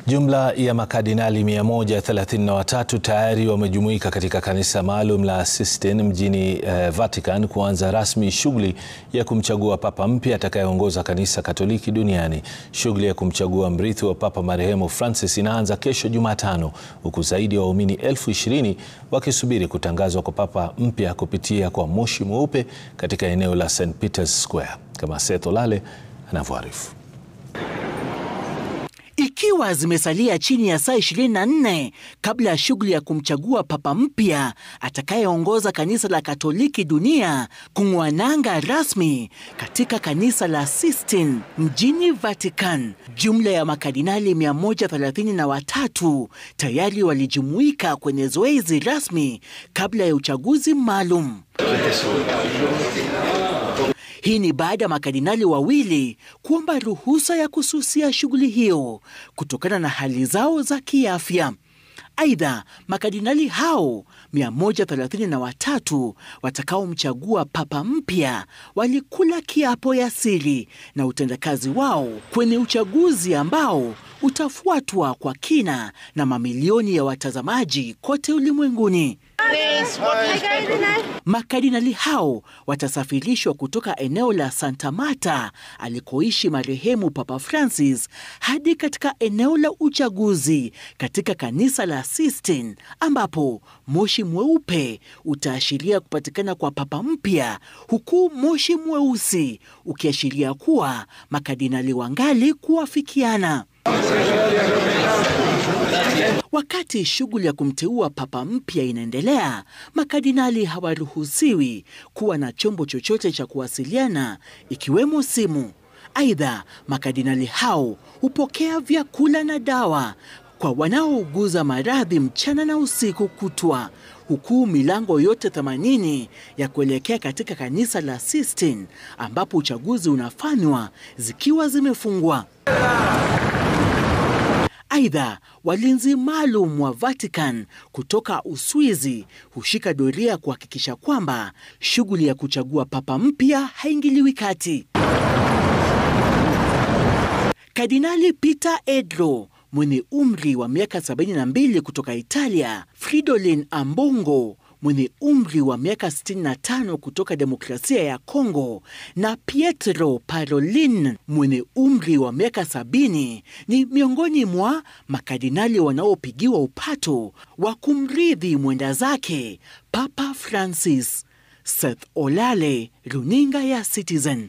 Jumla ya makardinali 133 tayari wamejumuika katika kanisa maalum la Sistine mjini Vatican kuanza rasmi shughuli ya kumchagua papa mpya atakayeongoza kanisa Katoliki duniani. Shughuli ya kumchagua mrithi wa Papa marehemu Francis inaanza kesho Jumatano, huku zaidi ya waumini 20,000 wakisubiri kutangazwa kwa papa mpya kupitia kwa moshi mweupe katika eneo la St. Peter's Square. Kama Seth Olale anavyoarifu. Ikiwa zimesalia chini ya saa 24 kabla ya shughuli ya kumchagua papa mpya atakayeongoza kanisa la Katoliki dunia kung'oa nanga rasmi katika kanisa la Sistine mjini Vatican, jumla ya makardinali 133 tayari walijumuika kwenye zoezi rasmi kabla ya uchaguzi maalum. Hii ni baada ya makardinali wawili kuomba ruhusa ya kususia shughuli hiyo kutokana na hali zao za kiafya. Aidha, makardinali hao 133 watakaomchagua papa mpya walikula kiapo ya siri na utendakazi wao kwenye uchaguzi ambao utafuatwa kwa kina na mamilioni ya watazamaji kote ulimwenguni. Makardinali hao watasafirishwa kutoka eneo la Santa Marta alikoishi marehemu Papa Francis hadi katika eneo la uchaguzi katika kanisa la Sistine, ambapo moshi mweupe utaashiria kupatikana kwa papa mpya, huku moshi mweusi ukiashiria kuwa makardinali wangali kuafikiana. Wakati shughuli ya kumteua papa mpya inaendelea, makardinali hawaruhusiwi kuwa na chombo chochote cha kuwasiliana ikiwemo simu. Aidha, makardinali hao hupokea vyakula na dawa kwa wanaouguza maradhi mchana na usiku kutwa, huku milango yote 80 ya kuelekea katika kanisa la Sistine ambapo uchaguzi unafanywa zikiwa zimefungwa. Aidha, walinzi maalum wa Vatican kutoka Uswizi hushika doria kuhakikisha kwamba shughuli ya kuchagua papa mpya haingiliwi kati. Kardinali Peter Edro mwenye umri wa miaka 72 kutoka Italia, Fridolin Ambongo mwenye umri wa miaka 65 kutoka Demokrasia ya Kongo na Pietro Parolin mwenye umri wa miaka 70 ni miongoni mwa makardinali wanaopigiwa upato wa kumrithi mwenda zake Papa Francis. Seth Olale, runinga ya Citizen.